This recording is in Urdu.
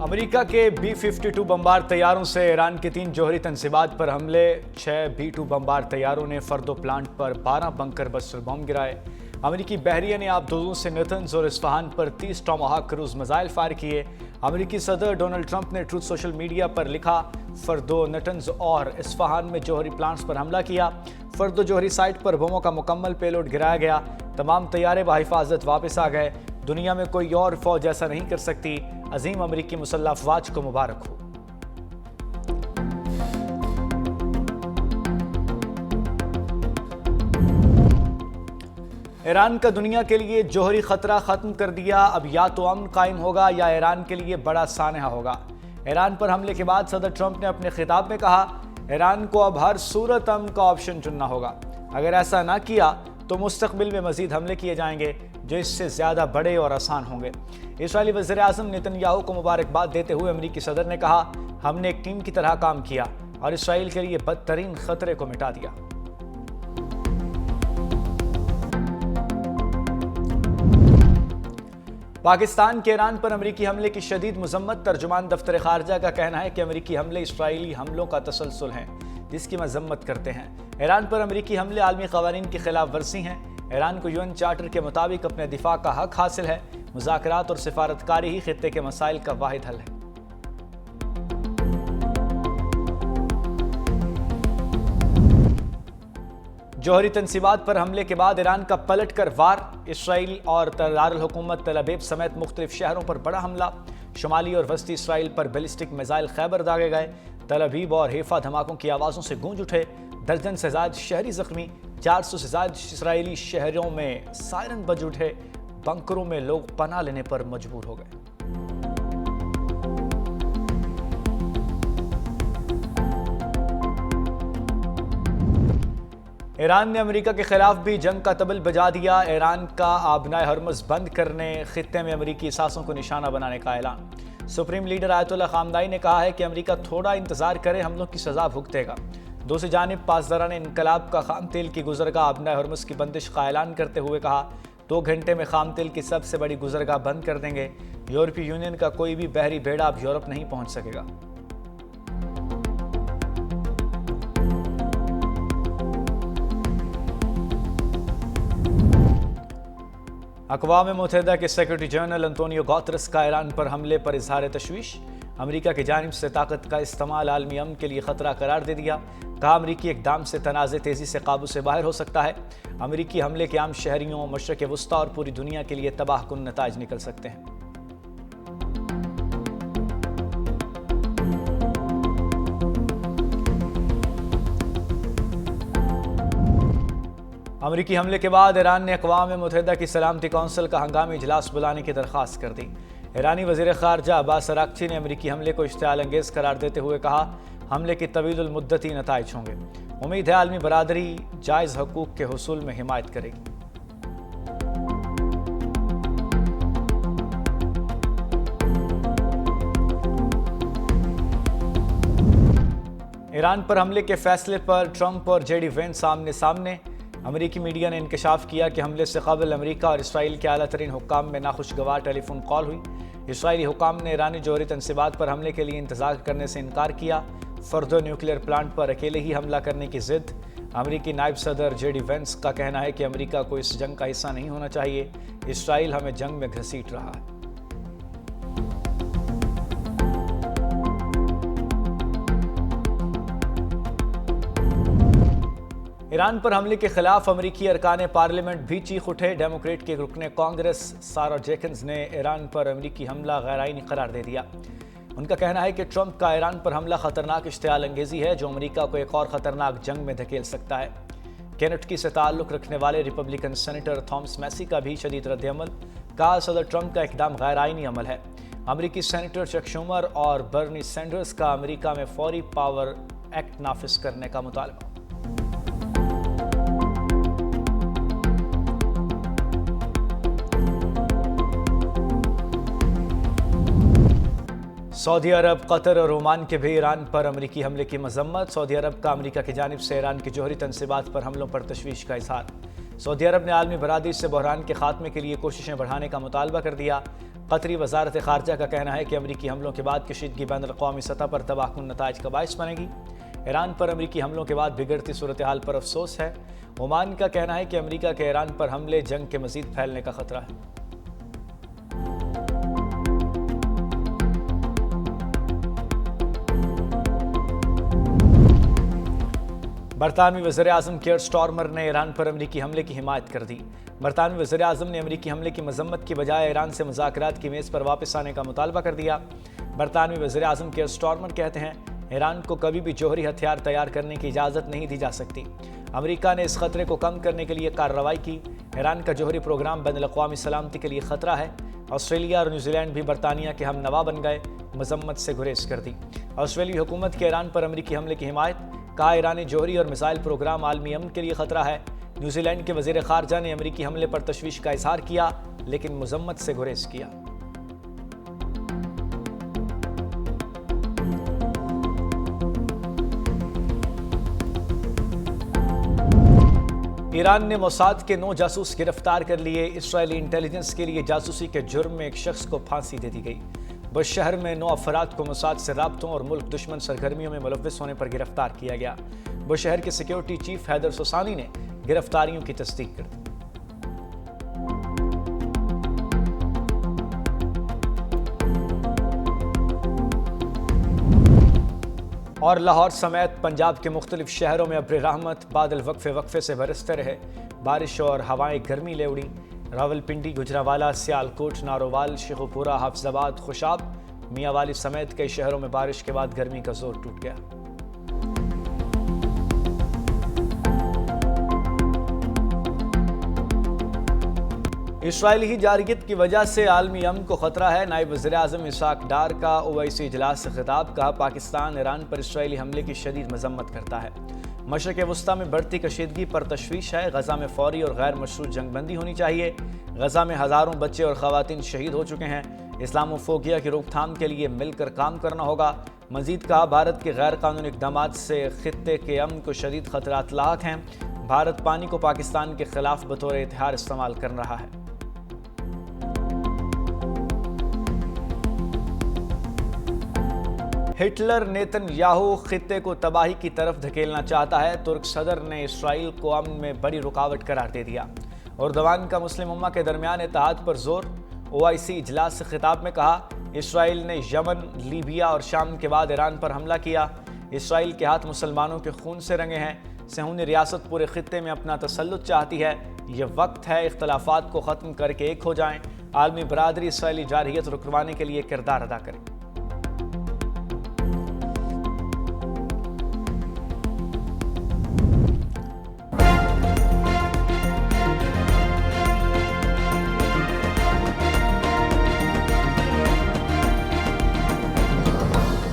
امریکہ کے B-52 بمبار طیاروں سے ایران کے 3 جوہری تنصیبات پر حملے 6 B-2 بمبار طیاروں نے فردو پلانٹ پر 12 بنکر بسٹر بم گرائے۔ امریکی بحریہ نے آبدوزوں سے نتنز اور اصفہان پر 30 ٹاماہاک کروز میزائل فائر کیے۔ امریکی صدر ڈونلڈ ٹرمپ نے ٹروتھ سوشل میڈیا پر لکھا، فردو، نتنز اور اصفہان میں جوہری پلانٹس پر حملہ کیا۔ فردو جوہری سائٹ پر بموں کا مکمل پے لوڈ گرایا گیا۔ تمام طیارے بحفاظت واپس آ گئے۔ دنیا میں کوئی اور فوج ایسا نہیں کر سکتی۔ عظیم امریکی مسلح افواج کو مبارک ہو۔ ایران کا دنیا کے لیے جوہری خطرہ ختم کر دیا، اب یا تو امن قائم ہوگا یا ایران کے لیے بڑا سانحہ ہوگا۔ ایران پر حملے کے بعد صدر ٹرمپ نے اپنے خطاب میں کہا، ایران کو اب ہر صورت امن کا آپشن چننا ہوگا۔ اگر ایسا نہ کیا تو مستقبل میں مزید حملے کیے جائیں گے جو اس سے زیادہ بڑے اور آسان ہوں گے۔ اسرائیلی وزیر اعظم نیتن یاہو کو مبارکباد دیتے ہوئے امریکی صدر نے کہا، ہم نے ایک ٹیم کی طرح کام کیا اور اسرائیل کے لیے بدترین خطرے کو مٹا دیا۔ پاکستان کے ایران پر امریکی حملے کی شدید مذمت۔ ترجمان دفتر خارجہ کا کہنا ہے کہ امریکی حملے اسرائیلی حملوں کا تسلسل ہیں جس کی مذمت کرتے ہیں۔ ایران پر امریکی حملے عالمی قوانین کی خلاف ورزی ہیں۔ ایران کو UN چارٹر کے مطابق اپنے دفاع کا حق حاصل ہے۔ مذاکرات اور سفارتکاری ہی خطے کے مسائل کا واحد حل ہے۔ جوہری تنصیبات پر حملے کے بعد ایران کا پلٹ کر وار۔ اسرائیل اور دارالحکومت تل ابیب سمیت مختلف شہروں پر بڑا حملہ۔ شمالی اور وسطی اسرائیل پر بیلسٹک میزائل خیبر داغے گئے۔ تل ابیب اور حیفا دھماکوں کی آوازوں سے گونج اٹھے۔ درجن سے زائد شہری زخمی۔ 400 سے زائد اسرائیلی شہروں میں سائرن بج اٹھے۔ بنکروں میں لوگ پناہ لینے پر مجبور ہو گئے۔ ایران نے امریکہ کے خلاف بھی جنگ کا طبل بجا دیا۔ ایران کا آبنائے ہرمز بند کرنے، خطے میں امریکی اثاثوں کو نشانہ بنانے کا اعلان۔ سپریم لیڈر آیت اللہ خامنائی نے کہا ہے کہ امریکہ تھوڑا انتظار کرے، حملوں کی سزا بھگتے گا۔ دوسری جانب پاسداران انقلاب کا خام تیل کی گزرگاہ آبنائے ہرمز کی بندش کا اعلان کرتے ہوئے کہا، 2 گھنٹے میں خام تیل کی سب سے بڑی گزرگاہ بند کر دیں گے۔ یورپی یونین کا کوئی بھی بحری بیڑا اب یورپ نہیں پہنچ سکے گا۔ اقوام متحدہ کے سیکرٹری جنرل انطونیو گوترس کا ایران پر حملے پر اظہار تشویش۔ امریکہ کی جانب سے طاقت کا استعمال عالمی امن کے لیے خطرہ قرار دے دیا۔ کہا، امریکی اقدام سے تنازع تیزی سے قابو سے باہر ہو سکتا ہے۔ امریکی حملے کے عام شہریوں، مشرق وسطیٰ اور پوری دنیا کے لیے تباہ کن نتائج نکل سکتے ہیں۔ امریکی حملے کے بعد ایران نے اقوام متحدہ کی سلامتی کونسل کا ہنگامی اجلاس بلانے کی درخواست کر دی۔ ایرانی وزیر خارجہ عباس اراغچی نے امریکی حملے کو اشتعال انگیز قرار دیتے ہوئے کہا، حملے کی طویل المدتی نتائج ہوں گے۔ امید ہے عالمی برادری جائز حقوق کے حصول میں حمایت کرے گی۔ ایران پر حملے کے فیصلے پر ٹرمپ اور JD وینس آمنے سامنے۔ امریکی میڈیا نے انکشاف کیا کہ حملے سے قبل امریکہ اور اسرائیل کے اعلیٰ ترین حکام میں ناخوشگوار ٹیلی فون کال ہوئی۔ اسرائیلی حکام نے ایرانی جوہری تنصیبات پر حملے کے لیے انتظار کرنے سے انکار کیا۔ فردو نیوکلیئر پلانٹ پر اکیلے ہی حملہ کرنے کی ضد۔ امریکی نائب صدر JD وینس کا کہنا ہے کہ امریکہ کو اس جنگ کا حصہ نہیں ہونا چاہیے۔ اسرائیل ہمیں جنگ میں گھسیٹ رہا ہے۔ ایران پر حملے کے خلاف امریکی ارکان پارلیمنٹ بھی چیخ اٹھے۔ ڈیموکریٹ کے رکن کانگریس سارا جیکنز نے ایران پر امریکی حملہ غیر آئینی قرار دے دیا۔ ان کا کہنا ہے کہ ٹرمپ کا ایران پر حملہ خطرناک اشتعال انگیزی ہے جو امریکہ کو ایک اور خطرناک جنگ میں دھکیل سکتا ہے۔ کینٹکی سے تعلق رکھنے والے ریپبلکن سینیٹر تھامس میسی کا بھی شدید رد عمل۔ کہا، صدر ٹرمپ کا اقدام غیر آئینی عمل ہے۔ امریکی سینیٹر چک شومر اور برنی سینڈرز کا امریکہ میں فوری پاور ایکٹ نافذ کرنے کا مطالبہ۔ سعودی عرب، قطر اور عمان کے بھی ایران پر امریکی حملے کی مذمت۔ سعودی عرب کا امریکہ کی جانب سے ایران کی جوہری تنصیبات پر حملوں پر تشویش کا اظہار۔ سعودی عرب نے عالمی برادری سے بحران کے خاتمے کے لیے کوششیں بڑھانے کا مطالبہ کر دیا۔ قطری وزارت خارجہ کا کہنا ہے کہ امریکی حملوں کے بعد کشیدگی بین الاقوامی سطح پر تباہ کن نتائج کا باعث بنے گی۔ ایران پر امریکی حملوں کے بعد بگڑتی صورتحال پر افسوس ہے۔ عمان کا کہنا ہے کہ امریکہ کے ایران پر حملے جنگ کے مزید پھیلنے کا خطرہ ہے۔ برطانوی وزیر اعظم کیئر سٹارمر نے ایران پر امریکی حملے کی حمایت کر دی۔ برطانوی وزیر اعظم نے امریکی حملے کی مذمت کی بجائے ایران سے مذاکرات کی میز پر واپس آنے کا مطالبہ کر دیا۔ برطانوی وزیر اعظم کیئر سٹارمر کہتے ہیں، ایران کو کبھی بھی جوہری ہتھیار تیار کرنے کی اجازت نہیں دی جا سکتی۔ امریکہ نے اس خطرے کو کم کرنے کے لیے کارروائی کی۔ ایران کا جوہری پروگرام بین الاقوامی سلامتی کے لیے خطرہ ہے۔ آسٹریلیا اور نیوزی لینڈ بھی برطانیہ کے ہم نوا بن گئے، مذمت سے گریز کر دی۔ آسٹریلوی حکومت کی ایران پر امریکی حملے کی حمایت، کہا ایرانی جوہری اور میزائل پروگرام عالمی امن کے لیے خطرہ ہے۔ نیوزی لینڈ کے وزیر خارجہ نے امریکی حملے پر تشویش کا اظہار کیا لیکن مذمت سے گریز کیا۔ ایران نے موساد کے 9 جاسوس گرفتار کر لیے۔ اسرائیلی انٹیلیجنس کے لیے جاسوسی کے جرم میں ایک شخص کو پھانسی دے دی گئی۔ بش شہر میں 9 افراد کو موساد سے رابطوں اور ملک دشمن سرگرمیوں میں ملوث ہونے پر گرفتار کیا گیا۔ بش شہر کے سیکیورٹی چیف حیدر سوسانی نے گرفتاریوں کی تصدیق کر دی۔ اور لاہور سمیت پنجاب کے مختلف شہروں میں ابر رحمت، بادل وقفے سے برستے رہے۔ بارش اور ہوائیں گرمی لے اڑیں۔ راولپنڈی، گجرانوالہ، سیالکوٹ، نارووال، شیخوپورہ، حافظ آباد، خوشاب، میاں والی سمیت کئی شہروں میں بارش کے بعد گرمی کا زور ٹوٹ گیا۔ اسرائیلی جارحیت کی وجہ سے عالمی امن کو خطرہ ہے۔ نائب وزیر اعظم اسحاق ڈار کا اویسی اجلاس سے خطاب، کہا پاکستان ایران پر اسرائیلی حملے کی شدید مذمت کرتا ہے۔ مشرق وسطیٰ میں بڑھتی کشیدگی پر تشویش ہے۔ غزہ میں فوری اور غیر مشروط جنگ بندی ہونی چاہیے۔ غزہ میں ہزاروں بچے اور خواتین شہید ہو چکے ہیں۔ اسلام فوبیا کی روک تھام کے لیے مل کر کام کرنا ہوگا۔ مزید کہا، بھارت کے غیر قانونی اقدامات سے خطے کے امن کو شدید خطرات لاحق ہیں۔ بھارت پانی کو پاکستان کے خلاف بطور ہتھیار استعمال کر رہا ہے۔ ہٹلر نیتن یاہو خطے کو تباہی کی طرف دھکیلنا چاہتا ہے۔ ترک صدر نے اسرائیل کو امن میں بڑی رکاوٹ قرار دے دیا۔ اردوان کا مسلم امہ کے درمیان اتحاد پر زور۔ اوائسی اجلاس سے خطاب میں کہا، اسرائیل نے یمن، لیبیا اور شام کے بعد ایران پر حملہ کیا۔ اسرائیل کے ہاتھ مسلمانوں کے خون سے رنگے ہیں۔ صہیونی ریاست پورے خطے میں اپنا تسلط چاہتی ہے۔ یہ وقت ہے اختلافات کو ختم کر کے ایک ہو جائیں۔ عالمی برادری اسرائیلی جارحیت رکوانے کے لیے کردار ادا کرے۔